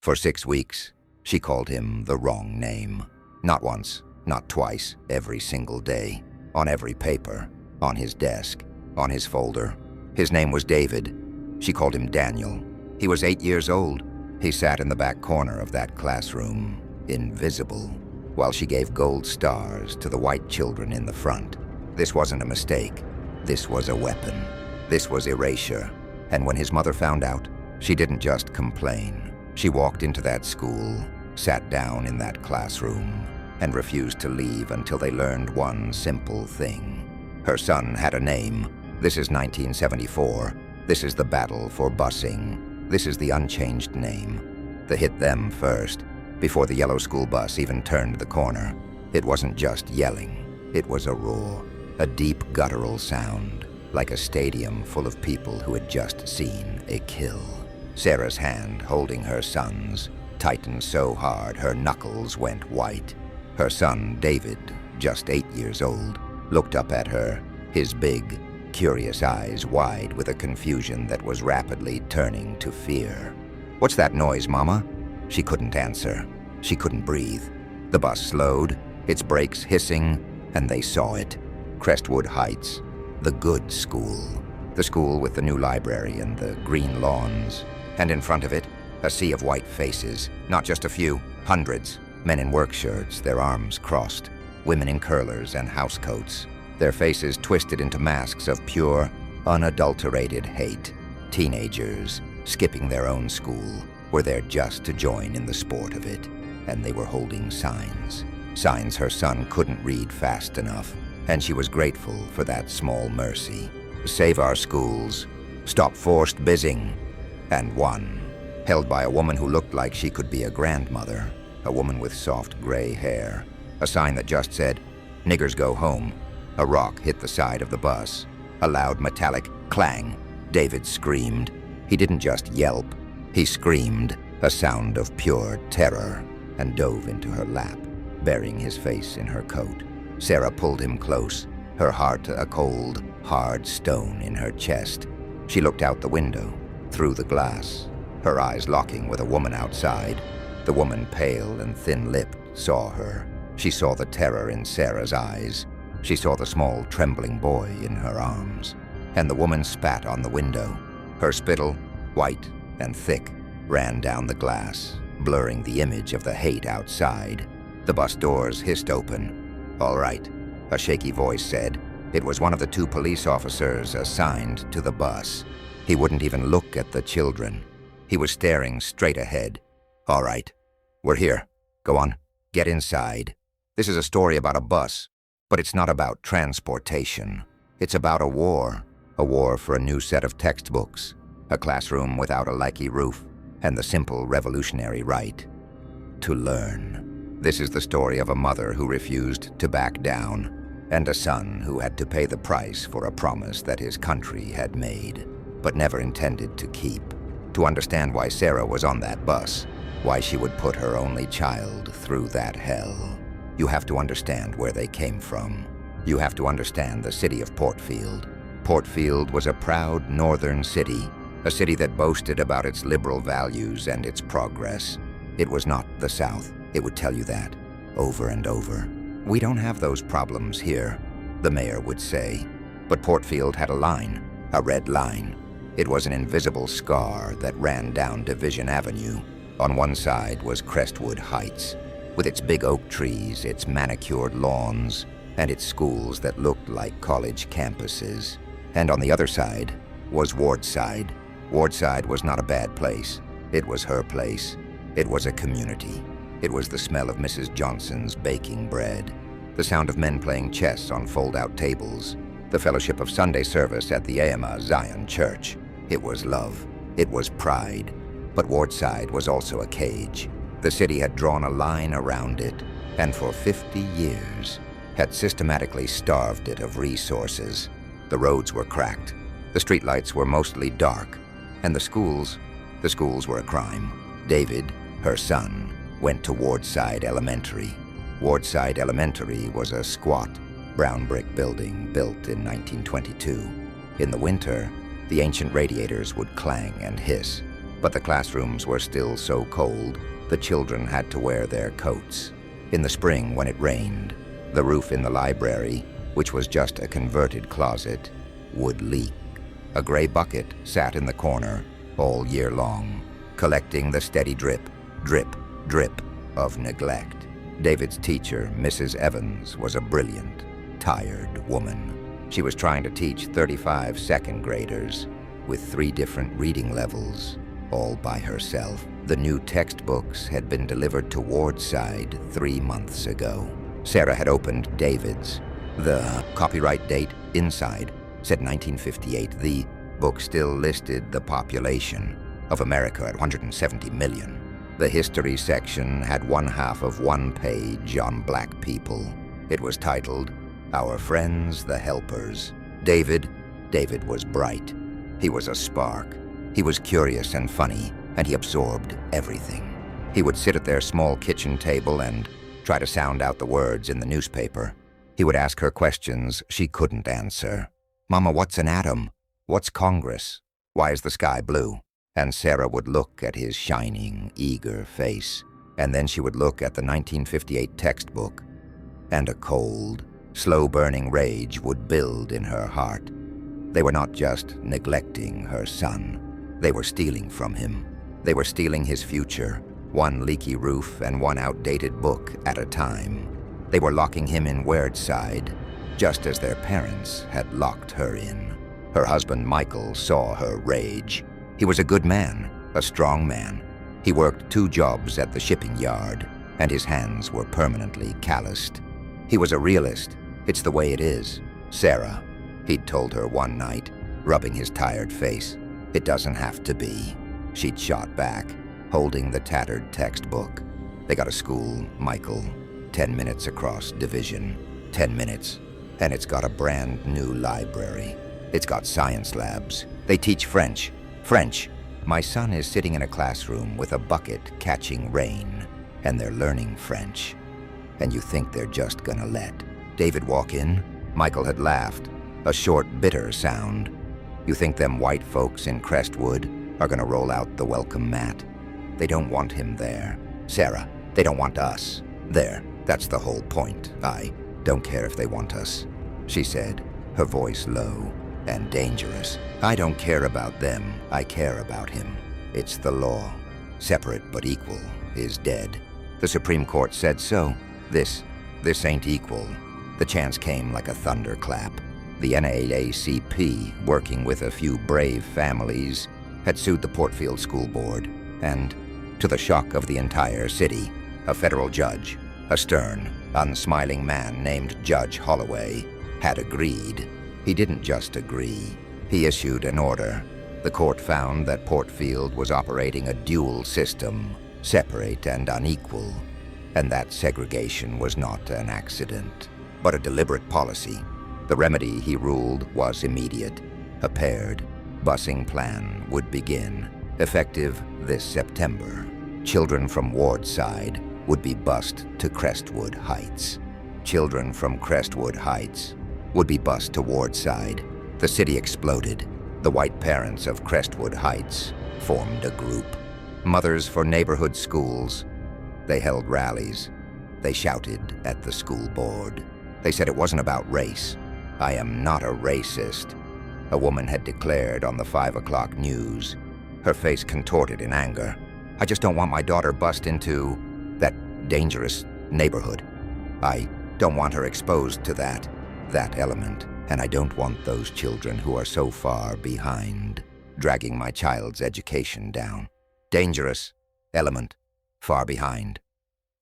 For 6 weeks, she called him the wrong name. Not once, not twice, every single day. On every paper, on his desk, on his folder. His name was David. She called him Daniel. He was 8 years old. He sat in the back corner of that classroom, invisible, while she gave gold stars to the white children in the front. This wasn't a mistake. This was a weapon. This was erasure. And when his mother found out, she didn't just complain. She walked into that school, sat down in that classroom, and refused to leave until they learned one simple thing. Her son had a name. This is 1974. This is the battle for busing. This is the unchanged name. The hit them first, before the yellow school bus even turned the corner. It wasn't just yelling. It was a roar, a deep guttural sound, like a stadium full of people who had just seen a kill. Sarah's hand, holding her son's, tightened so hard her knuckles went white. Her son, David, just 8 years old, looked up at her, his big, curious eyes wide with a confusion that was rapidly turning to fear. "What's that noise, Mama?" She couldn't answer. She couldn't breathe. The bus slowed, its brakes hissing, and they saw it. Crestwood Heights, the good school. The school with the new library and the green lawns. And in front of it, a sea of white faces. Not just a few, hundreds. Men in work shirts, their arms crossed. Women in curlers and housecoats. Their faces twisted into masks of pure, unadulterated hate. Teenagers, skipping their own school, were there just to join in the sport of it. And they were holding signs. Signs her son couldn't read fast enough. And she was grateful for that small mercy. Save our schools. Stop forced busing. And one, held by a woman who looked like she could be a grandmother. A woman with soft gray hair. A sign that just said, "Niggers go home." A rock hit the side of the bus. A loud metallic clang. David screamed. He didn't just yelp. He screamed, a sound of pure terror, and dove into her lap, burying his face in her coat. Sarah pulled him close, her heart a cold, hard stone in her chest. She looked out the window, through the glass, her eyes locking with a woman outside. The woman, pale and thin-lipped, saw her. She saw the terror in Sarah's eyes. She saw the small, trembling boy in her arms. And the woman spat on the window. Her spittle, white and thick, ran down the glass, blurring the image of the hate outside. The bus doors hissed open. "All right," a shaky voice said. It was one of the 2 police officers assigned to the bus. He wouldn't even look at the children. He was staring straight ahead. "All right, we're here. Go on, get inside. This is a story about a bus, but it's not about transportation. It's about a war for a new set of textbooks, a classroom without a likey roof, and the simple revolutionary right to learn. This is the story of a mother who refused to back down, and a son who had to pay the price for a promise that his country had made, but never intended to keep. To understand why Sarah was on that bus, why she would put her only child through that hell, you have to understand where they came from. You have to understand the city of Portfield. Portfield was a proud northern city, a city that boasted about its liberal values and its progress. It was not the South. It would tell you that, over and over. "We don't have those problems here," the mayor would say. But Portfield had a line, a red line. It was an invisible scar that ran down Division Avenue. On one side was Crestwood Heights, with its big oak trees, its manicured lawns, and its schools that looked like college campuses. And on the other side was Wardside. Wardside was not a bad place. It was her place. It was a community. It was the smell of Mrs. Johnson's baking bread, the sound of men playing chess on fold-out tables, the fellowship of Sunday service at the AMA Zion Church. It was love. It was pride. But Wardside was also a cage. The city had drawn a line around it, and for 50 years had systematically starved it of resources. The roads were cracked. The streetlights were mostly dark. And the schools were a crime. David, her son, went to Wardside Elementary. Wardside Elementary was a squat, brown brick building built in 1922. In the winter, the ancient radiators would clang and hiss, But the classrooms were still so cold, the children had to wear their coats. In the spring, when it rained, the roof in the library, which was just a converted closet, would leak. A gray bucket sat in the corner all year long, collecting the steady drip, drip, drip of neglect. David's teacher, Mrs. Evans, was a brilliant, tired woman. She was trying to teach 35 second graders with 3 different reading levels, all by herself. The new textbooks had been delivered to Wardside 3 months ago. Sarah had opened David's. The copyright date inside said 1958. The book still listed the population of America at 170 million. The history section had 1/2 of 1 page on black people. It was titled, "Our Friends the Helpers." David was bright. He was a spark. He was curious and funny, and he absorbed everything. He would sit at their small kitchen table and try to sound out the words in the newspaper. He would ask her questions she couldn't answer. "Mama, what's an atom? What's Congress? Why is the sky blue?" And Sarah would look at his shining, eager face, and then she would look at the 1958 textbook, and a cold, slow-burning rage would build in her heart. They were not just neglecting her son. They were stealing from him. They were stealing his future, 1 leaky roof and 1 outdated book at a time. They were locking him in Wardside, just as their parents had locked her in. Her husband, Michael, saw her rage. He was a good man, a strong man. He worked 2 jobs at the shipping yard, and his hands were permanently calloused. He was a realist. "It's the way it is, Sarah," he'd told her one night, rubbing his tired face. "It doesn't have to be." She'd shot back, holding the tattered textbook. "They got a school, Michael, 10 minutes across Division. 10 minutes, and it's got a brand new library. It's got science labs. They teach French. French. My son is sitting in a classroom with a bucket catching rain, and they're learning French. And you think they're just gonna let David walk in?" Michael had laughed, a short, bitter sound. "You think them white folks in Crestwood are gonna roll out the welcome mat? They don't want him there. Sarah, they don't want us there. That's the whole point. I don't care if they want us," she said, her voice low and dangerous. "I don't care about them. I care about him. It's the law. Separate but equal is dead. The Supreme Court said so. This ain't equal." The chance came like a thunderclap. The NAACP, working with a few brave families, had sued the Portfield School Board, and, to the shock of the entire city, a federal judge, a stern, unsmiling man named Judge Holloway, had agreed. He didn't just agree. He issued an order. The court found that Portfield was operating a dual system, separate and unequal, and that segregation was not an accident, but a deliberate policy. The remedy, he ruled, was immediate. A paired busing plan would begin, effective this September. Children from Wardside would be bused to Crestwood Heights. Children from Crestwood Heights would be bused to Wardside. The city exploded. The white parents of Crestwood Heights formed a group. Mothers for Neighborhood Schools. They held rallies. They shouted at the school board. They said it wasn't about race. "I am not a racist," a woman had declared on the 5 o'clock news, her face contorted in anger. "I just don't want my daughter bused into that dangerous neighborhood. I don't want her exposed to that element, and I don't want those children who are so far behind, dragging my child's education down. Dangerous, element, far behind."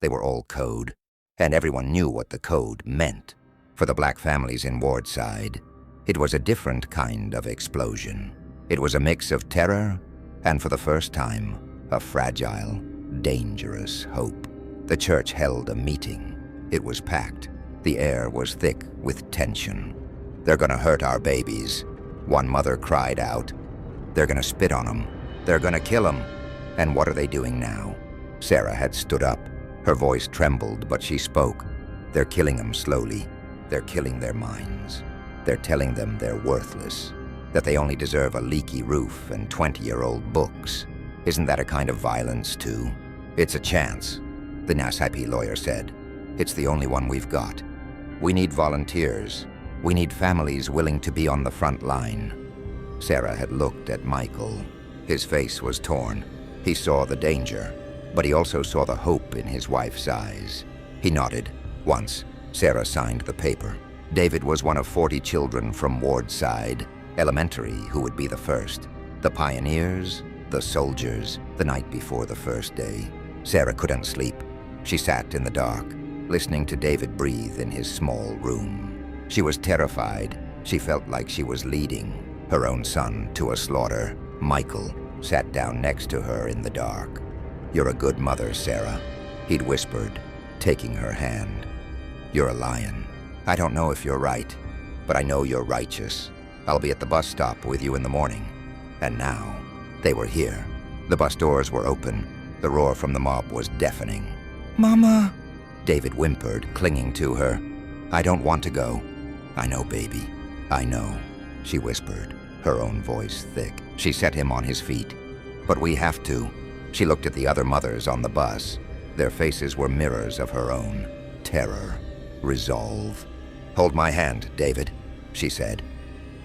They were all code, and everyone knew what the code meant. For the black families in Wardside, it was a different kind of explosion. It was a mix of terror and, for the first time, a fragile, dangerous hope. The church held a meeting. It was packed. The air was thick with tension. "They're gonna hurt our babies," one mother cried out. "They're gonna spit on them. They're gonna kill them." And what are they doing now? Sarah had stood up. Her voice trembled, but she spoke. "They're killing them slowly. They're killing their minds. They're telling them they're worthless, that they only deserve a leaky roof and 20-year-old books. Isn't that a kind of violence, too? It's a chance, the NASIP lawyer said. It's the only one we've got. We need volunteers. We need families willing to be on the front line. Sarah had looked at Michael. His face was torn. He saw the danger, but he also saw the hope in his wife's eyes. He nodded. Once, Sarah signed the paper. David was one of 40 children from Wardside Elementary who would be the first. The pioneers, the soldiers, the night before the first day. Sarah couldn't sleep. She sat in the dark, listening to David breathe in his small room. She was terrified. She felt like she was leading her own son to a slaughter. Michael sat down next to her in the dark. "You're a good mother, Sarah," he'd whispered, taking her hand. "You're a lion. I don't know if you're right, but I know you're righteous. I'll be at the bus stop with you in the morning." And now, they were here. The bus doors were open. The roar from the mob was deafening. "Mama," David whimpered, clinging to her. "I don't want to go." "I know, baby. I know," she whispered, her own voice thick. She set him on his feet. "But we have to." She looked at the other mothers on the bus. Their faces were mirrors of her own. Terror. Resolve. "Hold my hand, David," she said.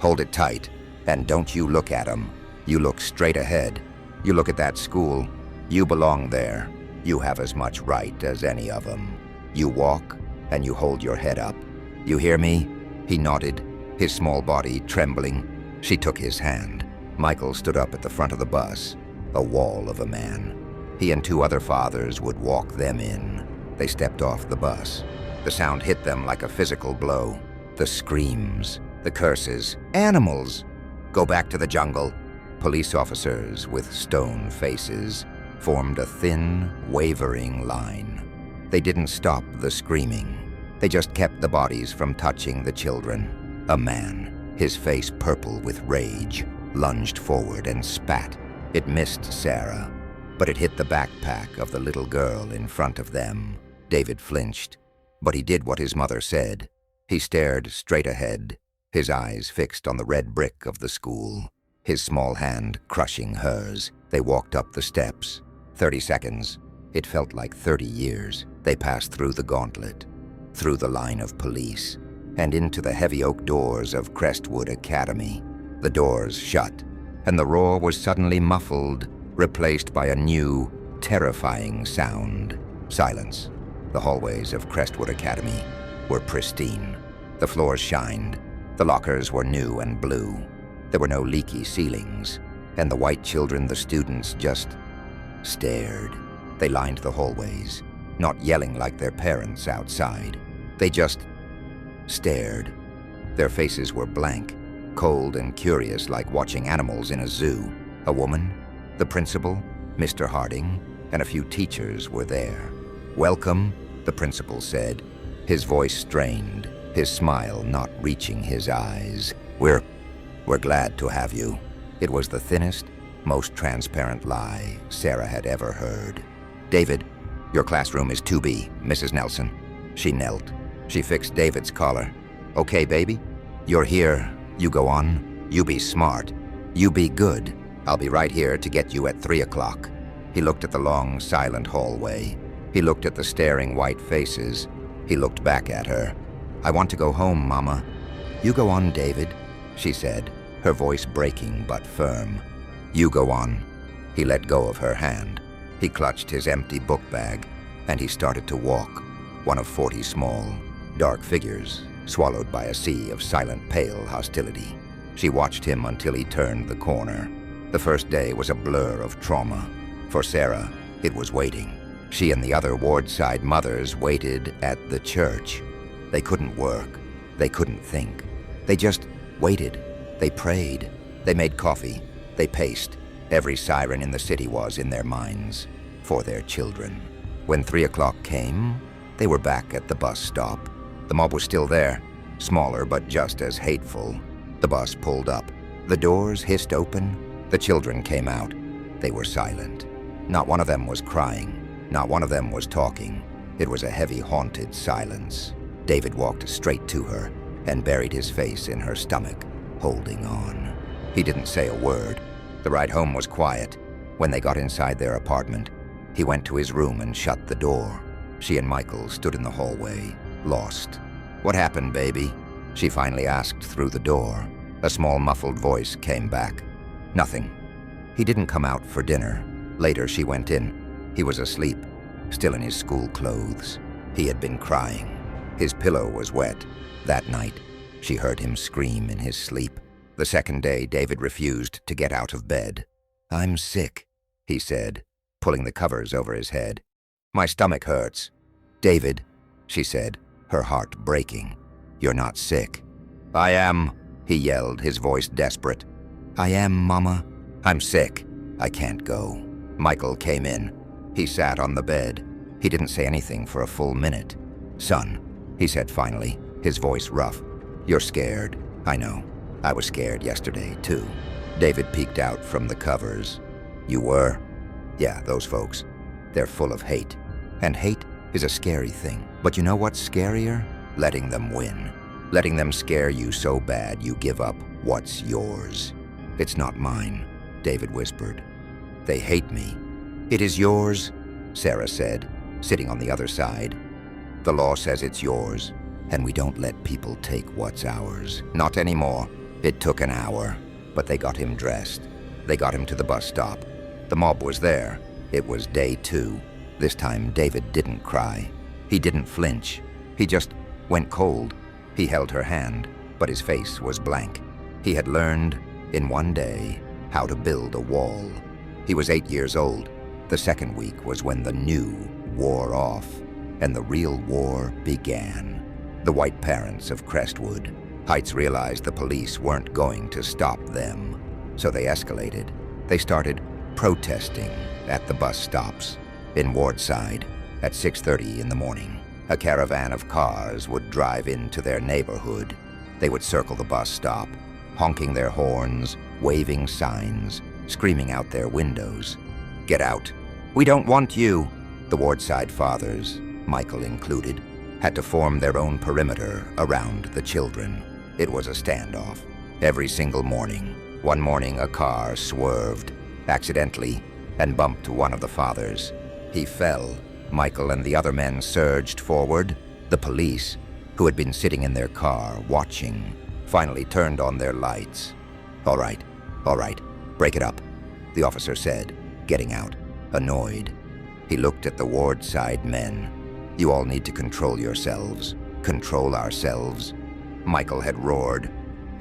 "Hold it tight, and don't you look at him. You look straight ahead. You look at that school. You belong there. You have as much right as any of them. You walk, and you hold your head up. You hear me?" He nodded, his small body trembling. She took his hand. Michael stood up at the front of the bus, a wall of a man. He and two other fathers would walk them in. They stepped off the bus. The sound hit them like a physical blow. The screams, the curses. "Animals! Go back to the jungle." Police officers with stone faces formed a thin, wavering line. They didn't stop the screaming. They just kept the bodies from touching the children. A man, his face purple with rage, lunged forward and spat. It missed Sarah, but it hit the backpack of the little girl in front of them. David flinched, but he did what his mother said. He stared straight ahead, his eyes fixed on the red brick of the school, his small hand crushing hers. They walked up the steps. 30 seconds. It felt like 30 years. They passed through the gauntlet, through the line of police, and into the heavy oak doors of Crestwood Academy. The doors shut, and the roar was suddenly muffled, replaced by a new, terrifying sound. Silence. The hallways of Crestwood Academy were pristine. The floors shined. The lockers were new and blue. There were no leaky ceilings, and the white children, the students, just stared. They lined the hallways, not yelling like their parents outside. They just stared. Their faces were blank, cold and curious, like watching animals in a zoo. A woman, the principal, Mr. Harding, and a few teachers were there. "Welcome," the principal said, his voice strained, his smile not reaching his eyes. We're glad to have you." It was the thinnest, most transparent lie Sarah had ever heard. "David, your classroom is 2B, Mrs. Nelson." She knelt. She fixed David's collar. "Okay, baby? You're here. You go on. You be smart. You be good. I'll be right here to get you at 3 o'clock. He looked at the long, silent hallway. He looked at the staring white faces. He looked back at her. "I want to go home, Mama." "You go on, David," she said, her voice breaking but firm. "You go on." He let go of her hand. He clutched his empty book bag, and he started to walk, one of 40 small, dark figures, swallowed by a sea of silent, pale hostility. She watched him until he turned the corner. The first day was a blur of trauma. For Sarah, it was waiting. She and the other Wardside mothers waited at the church. They couldn't work. They couldn't think. They just waited. They prayed. They made coffee. They paced. Every siren in the city was in their minds, for their children. When 3 o'clock came, they were back at the bus stop. The mob was still there, smaller but just as hateful. The bus pulled up. The doors hissed open. The children came out. They were silent. Not one of them was crying. Not one of them was talking. It was a heavy, haunted silence. David walked straight to her and buried his face in her stomach, holding on. He didn't say a word. The ride home was quiet. When they got inside their apartment, he went to his room and shut the door. She and Michael stood in the hallway, lost. "What happened, baby?" she finally asked through the door. A small muffled voice came back. "Nothing." He didn't come out for dinner. Later she went in. He was asleep, still in his school clothes. He had been crying. His pillow was wet. That night, she heard him scream in his sleep. The second day, David refused to get out of bed. "I'm sick," he said, pulling the covers over his head. "My stomach hurts." "David," she said, her heart breaking, "you're not sick." "I am," he yelled, his voice desperate. "I am, Mama. I'm sick. I can't go." Michael came in. He sat on the bed. He didn't say anything for a full minute. "Son," he said finally, his voice rough, "you're scared. I know. I was scared yesterday, too." David peeked out from the covers. "You were?" "Yeah, those folks. They're full of hate. And hate is a scary thing. But you know what's scarier? Letting them win. Letting them scare you so bad you give up what's yours." "It's not mine," David whispered. "They hate me." "It is yours," Sarah said, sitting on the other side. "The law says it's yours, and we don't let people take what's ours. Not anymore." It took an hour, but they got him dressed. They got him to the bus stop. The mob was there. It was day 2. This time David didn't cry. He didn't flinch. He just went cold. He held her hand, but his face was blank. He had learned, in one day, how to build a wall. He was 8 years old. The second week was when the new wore off, and the real war began. The white parents of Crestwood Heights realized the police weren't going to stop them, so they escalated. They started protesting at the bus stops. In Wardside, at 6:30 in the morning, a caravan of cars would drive into their neighborhood. They would circle the bus stop, honking their horns, waving signs, screaming out their windows. "Get out. We don't want you." The Wardside fathers, Michael included, had to form their own perimeter around the children. It was a standoff. Every single morning. One morning, a car swerved, accidentally, and bumped one of the fathers. He fell. Michael and the other men surged forward. The police, who had been sitting in their car, watching, finally turned on their lights. All right, break it up," the officer said, getting out, annoyed. He looked at the Wardside men. "You all need to control yourselves. Control ourselves." Michael had roared.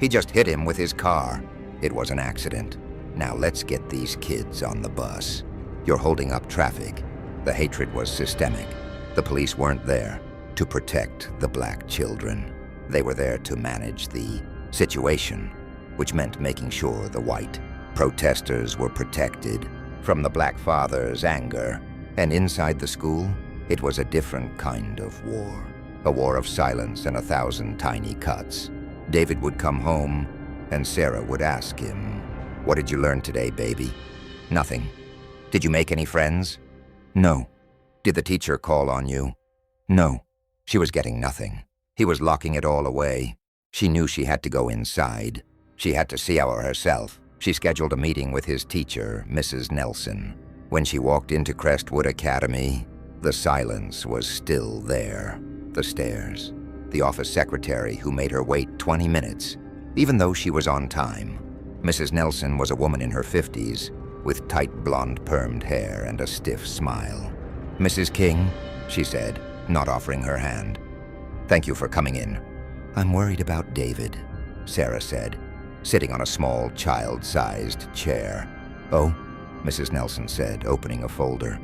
He just hit him with his car. It was an accident. Now let's get these kids on the bus. You're holding up traffic. The hatred was systemic. The police weren't there to protect the black children. They were there to manage the situation, which meant making sure the white protesters were protected from the black father's anger. And inside the school, it was a different kind of war. A war of silence and 1,000 tiny cuts. David would come home, and Sarah would ask him, "What did you learn today, baby?" "Nothing." "Did you make any friends?" "No." "Did the teacher call on you?" "No." She was getting nothing. He was locking it all away. She knew she had to go inside. She had to see Our herself. She scheduled a meeting with his teacher, Mrs. Nelson. When she walked into Crestwood Academy, the silence was still there. The stairs. The office secretary who made her wait 20 minutes, even though she was on time. Mrs. Nelson was a woman in her 50s, with tight blonde permed hair and a stiff smile. "Mrs. King," she said, not offering her hand. "Thank you for coming in." "I'm worried about David," Sarah said, sitting on a small child-sized chair. "Oh," Mrs. Nelson said, opening a folder.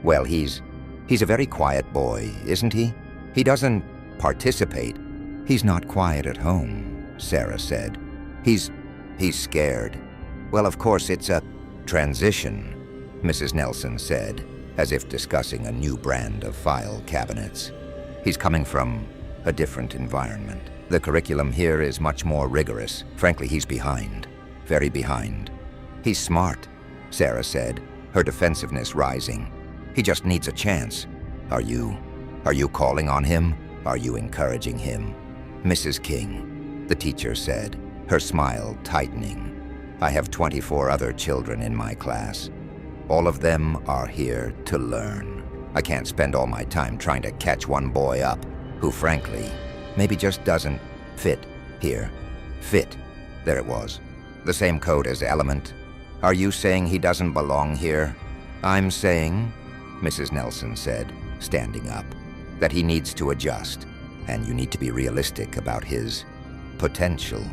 "Well, he's a very quiet boy, isn't he? He doesn't participate." "He's not quiet at home," Sarah said. He's scared." "Well, of course, it's a transition," Mrs. Nelson said, as if discussing a new brand of file cabinets. "He's coming from a different environment. The curriculum here is much more rigorous. Frankly, he's behind. Very behind." "He's smart," Sarah said, her defensiveness rising. "He just needs a chance." Are you calling on him? Are you encouraging him?" "Mrs. King," the teacher said, her smile tightening, "I have 24 other children in my class. All of them are here to learn. I can't spend all my time trying to catch one boy up who, frankly, maybe just doesn't fit here. Fit. There it was. The same code as element. Are you saying he doesn't belong here? I'm saying, Mrs. Nelson said, standing up, that he needs to adjust, and you need to be realistic about his potential.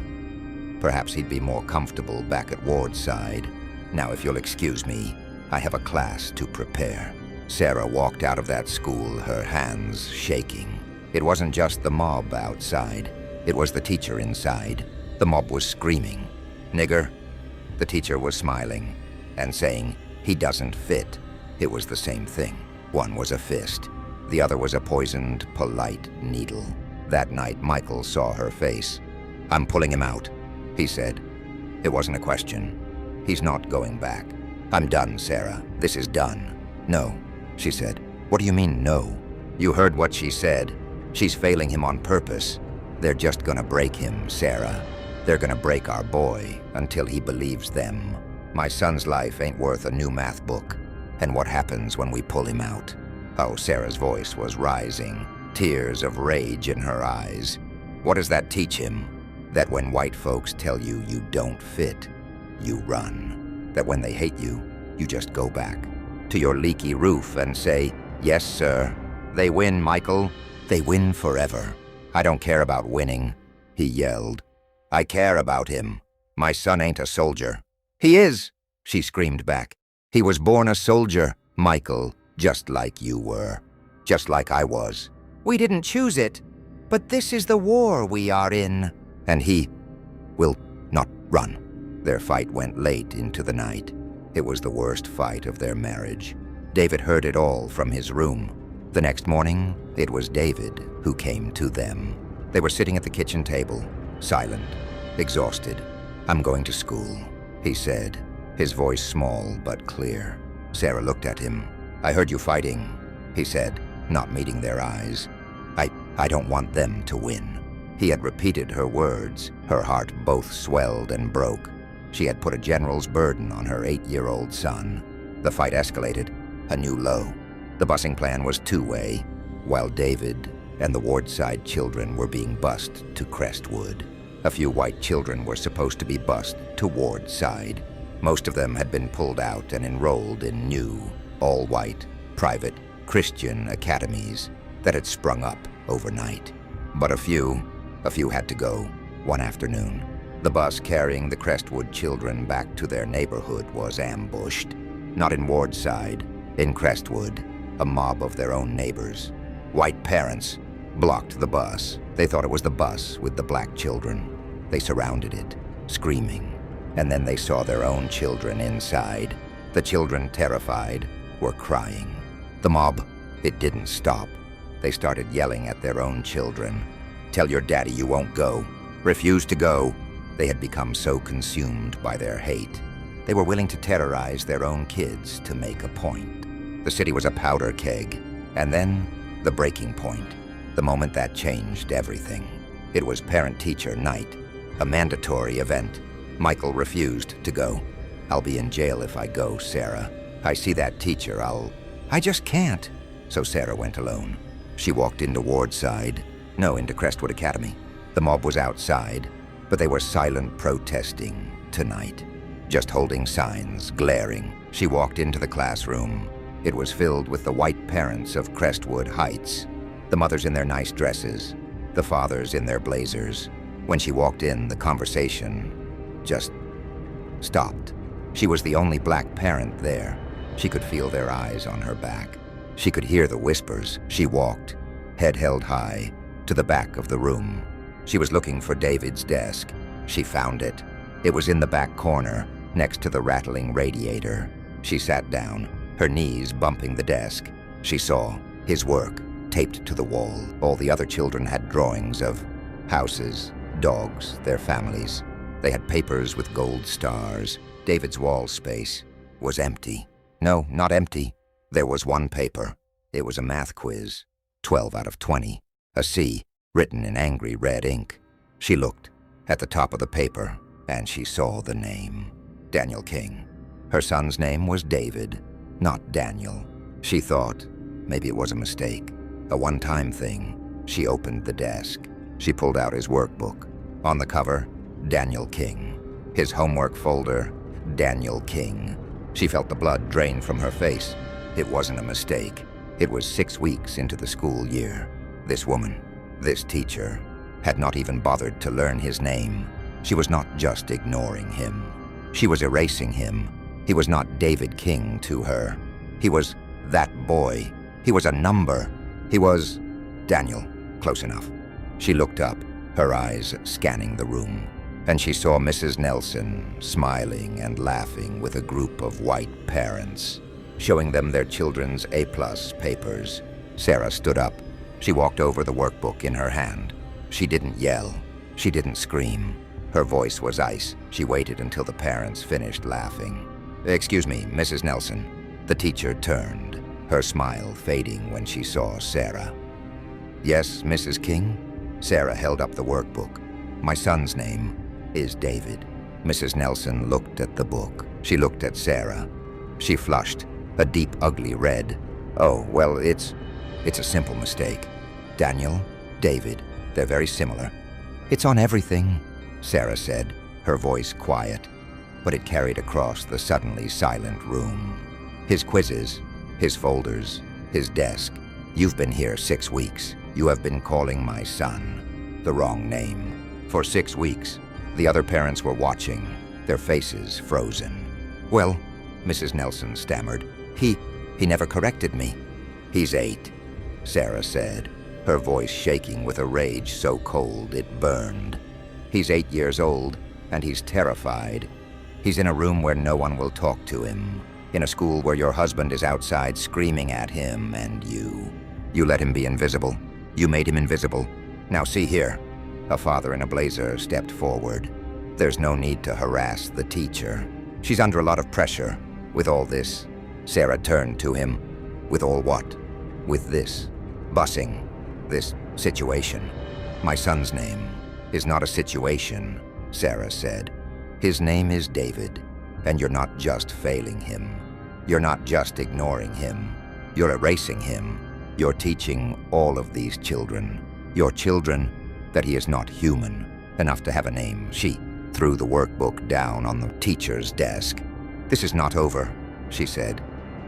Perhaps he'd be more comfortable back at Ward's side. Now, if you'll excuse me, I have a class to prepare. Sarah walked out of that school, her hands shaking. It wasn't just the mob outside. It was the teacher inside. The mob was screaming, "Nigger." The teacher was smiling and saying, "He doesn't fit." It was the same thing. One was a fist. The other was a poisoned, polite needle. That night, Michael saw her face. "I'm pulling him out," he said. It wasn't a question. "He's not going back." "I'm done, Sarah. This is done." "No," she said. "What do you mean, no?" "You heard what she said. She's failing him on purpose. They're just gonna break him, Sarah. They're gonna break our boy until he believes them. My son's life ain't worth a new math book. And what happens when we pull him out?" Oh, Sarah's voice was rising, tears of rage in her eyes. "What does that teach him? That when white folks tell you you don't fit, you run. That when they hate you, you just go back to your leaky roof and say, 'Yes, sir.' They win, Michael. They win forever. I don't care about winning," he yelled. "I care about him. My son ain't a soldier." "He is," she screamed back. "He was born a soldier, Michael, just like you were. Just like I was. We didn't choose it, but this is the war we are in." And he will not run. Their fight went late into the night. It was the worst fight of their marriage. David heard it all from his room. The next morning, it was David who came to them. They were sitting at the kitchen table, silent, exhausted. "I'm going to school," he said, his voice small but clear. Sarah looked at him. "I heard you fighting," he said, not meeting their eyes. I don't want them to win." He had repeated her words. Her heart both swelled and broke. She had put a general's burden on her 8-year-old son. The fight escalated, a new low. The busing plan was two-way, while David and the Wardside children were being bused to Crestwood. A few white children were supposed to be bused to Wardside. Most of them had been pulled out and enrolled in new, all-white, private Christian academies that had sprung up overnight. But a few had to go one afternoon. The bus carrying the Crestwood children back to their neighborhood was ambushed. Not in Wardside, in Crestwood, a mob of their own neighbors. White parents blocked the bus. They thought it was the bus with the black children. They surrounded it, screaming, and then they saw their own children inside. The children, terrified, were crying. The mob, it didn't stop. They started yelling at their own children. "Tell your daddy you won't go. Refuse to go." They had become so consumed by their hate. They were willing to terrorize their own kids to make a point. The city was a powder keg. And then, the breaking point. The moment that changed everything. It was parent-teacher night, a mandatory event. Michael refused to go. "I'll be in jail if I go, Sarah. I see that teacher, I just can't." So Sarah went alone. She walked into Wardside, into Crestwood Academy. The mob was outside, but they were silent protesting tonight. Just holding signs, glaring. She walked into the classroom. It was filled with the white parents of Crestwood Heights. The mothers in their nice dresses, the fathers in their blazers. When she walked in, the conversation just stopped. She was the only black parent there. She could feel their eyes on her back. She could hear the whispers. She walked, head held high, to the back of the room. She was looking for David's desk. She found it. It was in the back corner, next to the rattling radiator. She sat down, her knees bumping the desk. She saw his work taped to the wall. All the other children had drawings of houses, dogs, their families. They had papers with gold stars. David's wall space was empty. No, not empty. There was one paper. It was a math quiz. 12 out of 20. A C, written in angry red ink. She looked at the top of the paper, and she saw the name. Daniel King. Her son's name was David, not Daniel. She thought maybe it was a mistake, a one-time thing. She opened the desk. She pulled out his workbook. On the cover, Daniel King. His homework folder, Daniel King. She felt the blood drain from her face. It wasn't a mistake. It was 6 weeks into the school year. This woman, this teacher, had not even bothered to learn his name. She was not just ignoring him. She was erasing him. He was not David King to her. He was that boy. He was a number. He was Daniel. Close enough. She looked up, her eyes scanning the room, and she saw Mrs. Nelson smiling and laughing with a group of white parents, showing them their children's A+ papers. Sarah stood up. She walked over the workbook in her hand. She didn't yell. She didn't scream. Her voice was ice. She waited until the parents finished laughing. "Excuse me, Mrs. Nelson." The teacher turned, her smile fading when she saw Sarah. "Yes, Mrs. King?" Sarah held up the workbook. "My son's name is David." Mrs. Nelson looked at the book. She looked at Sarah. She flushed, a deep, ugly red. "Oh, well, it's a simple mistake. Daniel, David, they're very similar." "It's on everything," Sarah said, her voice quiet, but it carried across the suddenly silent room. "His quizzes, his folders, his desk. You've been here 6 weeks. You have been calling my son the wrong name. For 6 weeks, the other parents were watching, their faces frozen." "Well," Mrs. Nelson stammered, he never corrected me." "He's 8, Sarah said, her voice shaking with a rage so cold it burned. "He's 8 years old, and he's terrified. He's in a room where no one will talk to him, in a school where your husband is outside screaming at him and you. You let him be invisible. You made him invisible. Now see here." A father in a blazer stepped forward. "There's no need to harass the teacher. She's under a lot of pressure. With all this." Sarah turned to him. "With all what?" "With this. Busing. This situation. My son's name is not a situation," Sarah said. "His name is David, and you're not just failing him. You're not just ignoring him. You're erasing him. You're teaching all of these children, your children, that he is not human enough to have a name." She threw the workbook down on the teacher's desk. "This is not over," she said.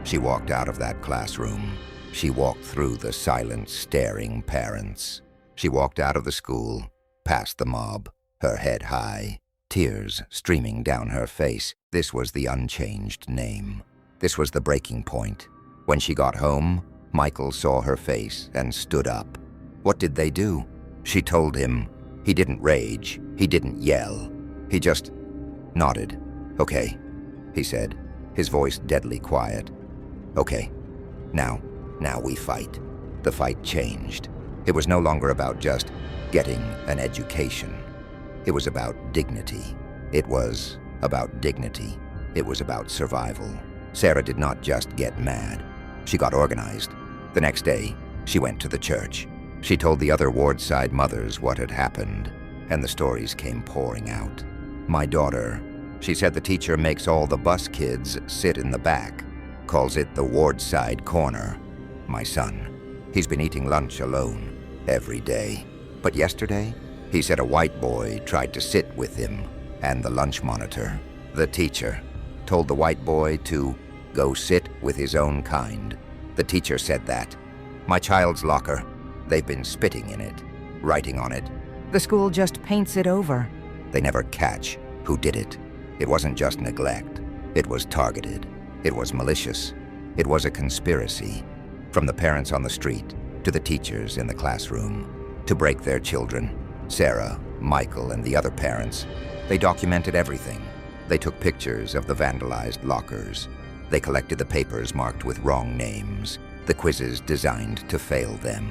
She walked out of that classroom. She walked through the silent, staring parents. She walked out of the school, past the mob, her head high, tears streaming down her face. This was the unchanged name. This was the breaking point. When she got home, Michael saw her face and stood up. What did they do? She told him. He didn't rage. He didn't yell. He just nodded. "Okay," he said, his voice deadly quiet. "Okay, now we fight." The fight changed. It was no longer about just getting an education. It was about dignity. It was about dignity. It was about survival. Sarah did not just get mad. She got organized. The next day, she went to the church. She told the other wardside mothers what had happened, and the stories came pouring out. "My daughter," she said, "the teacher makes all the bus kids sit in the back, calls it the wardside corner. My son, he's been eating lunch alone every day. But yesterday, he said a white boy tried to sit with him and the lunch monitor. The teacher told the white boy to go sit with his own kind. The teacher said that. My child's locker, they've been spitting in it, writing on it. The school just paints it over." They never catch who did it. It wasn't just neglect. It was targeted. It was malicious. It was a conspiracy. From the parents on the street to the teachers in the classroom, to break their children. Sarah, Michael, and the other parents, they documented everything. They took pictures of the vandalized lockers. They collected the papers marked with wrong names, the quizzes designed to fail them.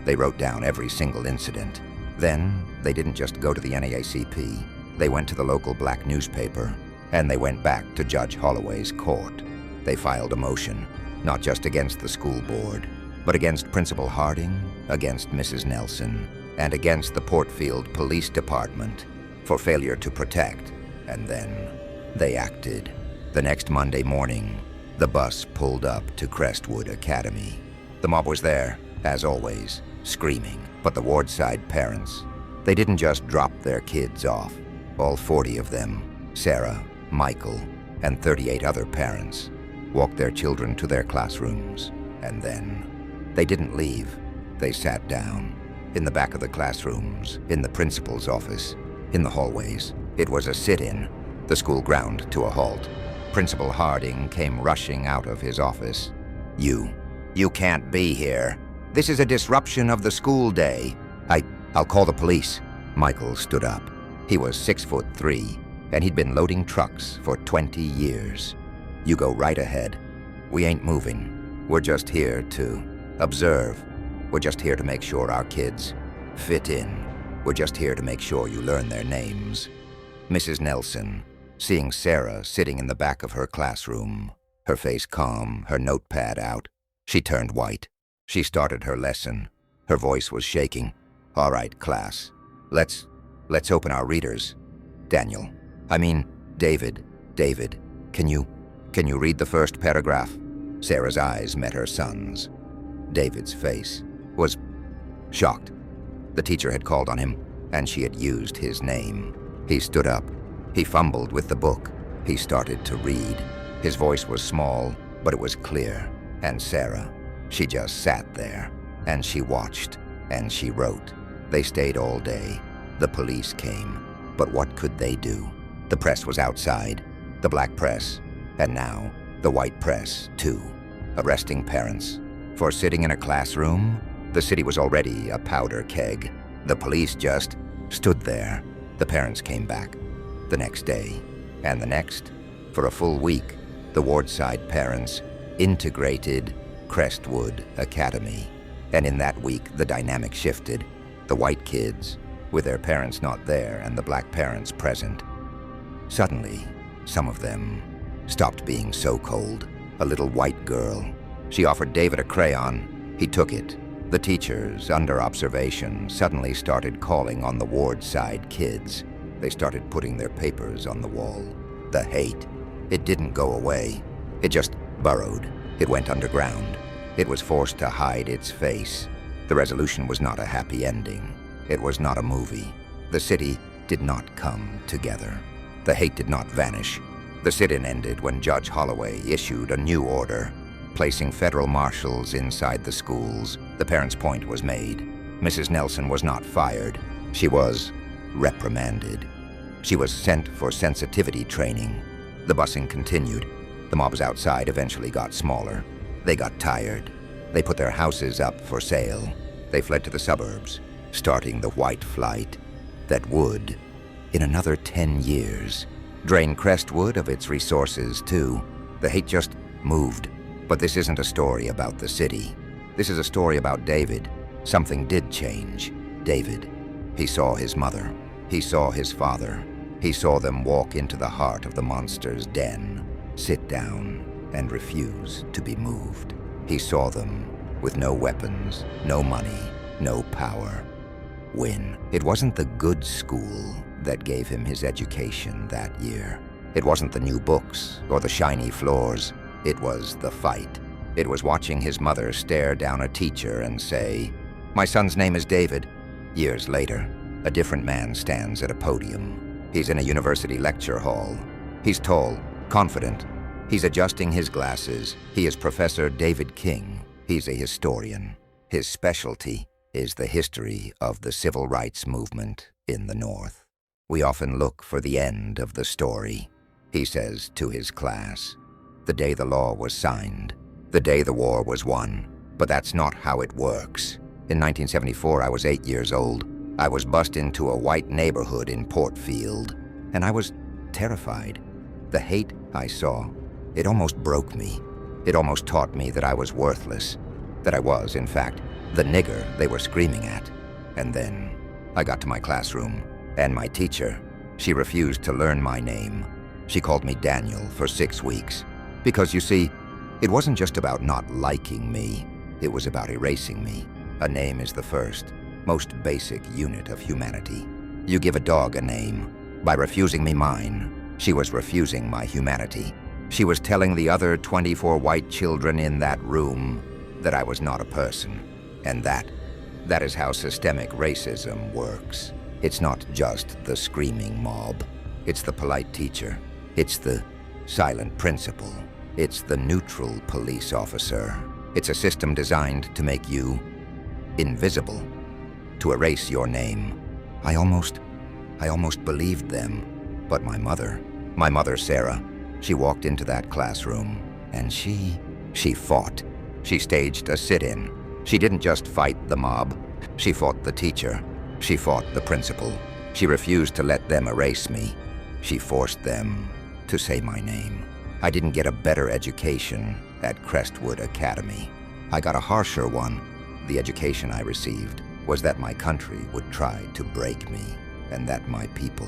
They wrote down every single incident. Then, they didn't just go to the NAACP. They went to the local black newspaper, and they went back to Judge Holloway's court. They filed a motion, not just against the school board, but against Principal Harding, against Mrs. Nelson, and against the Portfield Police Department for failure to protect. And then they acted. The next Monday morning, the bus pulled up to Crestwood Academy. The mob was there, as always, screaming, but the Wardside parents, they didn't just drop their kids off. All 40 of them, Sarah, Michael, and 38 other parents, walked their children to their classrooms, and then they didn't leave. They sat down, in the back of the classrooms, in the principal's office, in the hallways. It was a sit-in, the school ground to a halt. Principal Harding came rushing out of his office. You can't be here. This is a disruption of the school day. I'll call the police." Michael stood up. He was 6'3", and he'd been loading trucks for 20 years. "You go right ahead. We ain't moving. We're just here to observe. We're just here to make sure our kids fit in. We're just here to make sure you learn their names." Mrs. Nelson, seeing Sarah sitting in the back of her classroom, her face calm, her notepad out, she turned white. She started her lesson. Her voice was shaking. "All right, class. Let's open our readers. David, can you read the first paragraph?" Sarah's eyes met her son's. David's face was shocked. The teacher had called on him, and she had used his name. He stood up. He fumbled with the book. He started to read. His voice was small, but it was clear. And Sarah, she just sat there, and she watched, and she wrote. They stayed all day. The police came, but what could they do? The press was outside, the black press, and now the white press, too, arresting parents for sitting in a classroom. The city was already a powder keg. The police just stood there. The parents came back the next day, and the next. For a full week, the Wardside parents integrated Crestwood Academy. And in that week, the dynamic shifted. The white kids, with their parents not there and the black parents present. Suddenly, some of them stopped being so cold. A little white girl. She offered David a crayon. He took it. The teachers, under observation, suddenly started calling on the Wardside kids. They started putting their papers on the wall. The hate, it didn't go away. It just burrowed. It went underground. It was forced to hide its face. The resolution was not a happy ending. It was not a movie. The city did not come together. The hate did not vanish. The sit-in ended when Judge Holloway issued a new order, placing federal marshals inside the schools. The parents' point was made. Mrs. Nelson was not fired. She was reprimanded. She was sent for sensitivity training. The busing continued. The mobs outside eventually got smaller. They got tired. They put their houses up for sale. They fled to the suburbs, starting the white flight that would, in another 10 years, drain Crestwood of its resources too. The hate just moved. But this isn't a story about the city. This is a story about David. Something did change. David. He saw his mother. He saw his father. He saw them walk into the heart of the monster's den, sit down, and refuse to be moved. He saw them with no weapons, no money, no power, win. It wasn't the good school that gave him his education that year. It wasn't the new books or the shiny floors. It was the fight. It was watching his mother stare down a teacher and say, "My son's name is David." Years later, a different man stands at a podium. He's in a university lecture hall. He's tall, confident. He's adjusting his glasses. He is Professor David King. He's a historian. His specialty is the history of the civil rights movement in the North. "We often look for the end of the story," he says to his class. "The day the law was signed, the day the war was won. But that's not how it works. In 1974, I was 8 years old. I was bussed into a white neighborhood in Portfield, and I was terrified. The hate I saw, it almost broke me. It almost taught me that I was worthless, that I was, in fact, the nigger they were screaming at. And then I got to my classroom, and my teacher, she refused to learn my name. She called me Daniel for 6 weeks. Because, you see, it wasn't just about not liking me. It was about erasing me. A name is the first, most basic unit of humanity. You give a dog a name. By refusing me mine, she was refusing my humanity. She was telling the other 24 white children in that room that I was not a person. And that is how systemic racism works. It's not just the screaming mob. It's the polite teacher. It's the silent principal. It's the neutral police officer. It's a system designed to make you invisible, to erase your name. I almost believed them. But my mother, Sarah, she walked into that classroom and she fought. She staged a sit-in. She didn't just fight the mob. She fought the teacher. She fought the principal. She refused to let them erase me. She forced them to say my name. I didn't get a better education at Crestwood Academy. I got a harsher one. The education I received was that my country would try to break me, and that my people,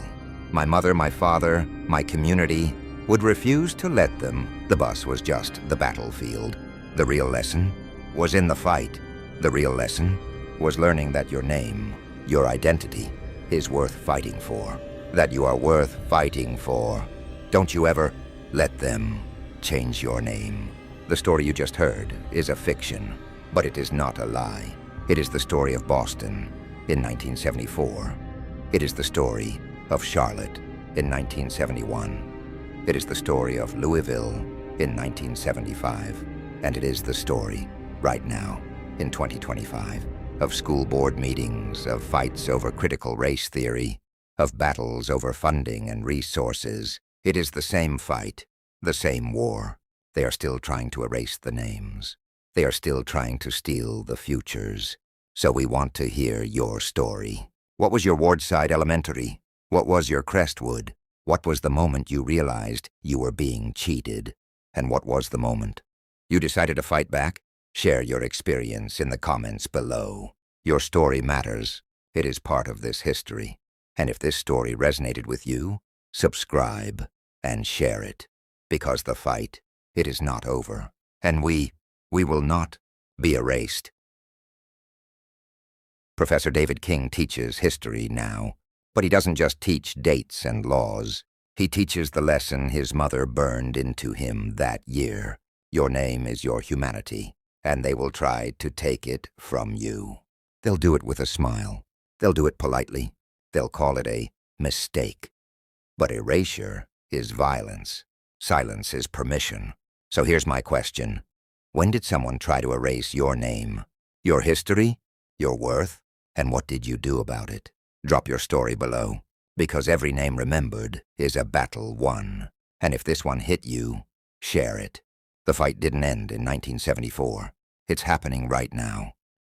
my mother, my father, my community, would refuse to let them. The bus was just the battlefield. The real lesson was in the fight. The real lesson was learning that your name, your identity, is worth fighting for. That you are worth fighting for. Don't you ever let them change your name. The story you just heard is a fiction, but it is not a lie. It is the story of Boston in 1974. It is the story of Charlotte in 1971. It is the story of Louisville in 1975. And it is the story, right now, in 2025, of school board meetings, of fights over critical race theory, of battles over funding and resources. It is the same fight, the same war. They are still trying to erase the names. They are still trying to steal the futures. So we want to hear your story. What was your Wardside Elementary? What was your Crestwood? What was the moment you realized you were being cheated? And what was the moment you decided to fight back? Share your experience in the comments below. Your story matters. It is part of this history. And if this story resonated with you, subscribe and share it. Because the fight, it is not over. And we will not be erased. Professor David King teaches history now, but he doesn't just teach dates and laws. He teaches the lesson his mother burned into him that year. Your name is your humanity, and they will try to take it from you. They'll do it with a smile. They'll do it politely. They'll call it a mistake. But erasure is violence. Silence is permission. So here's my question. When did someone try to erase your name, your history, your worth, and what did you do about it? Drop your story below, because every name remembered is a battle won. And if this one hit you, share it. The fight didn't end in 1974. It's happening right now.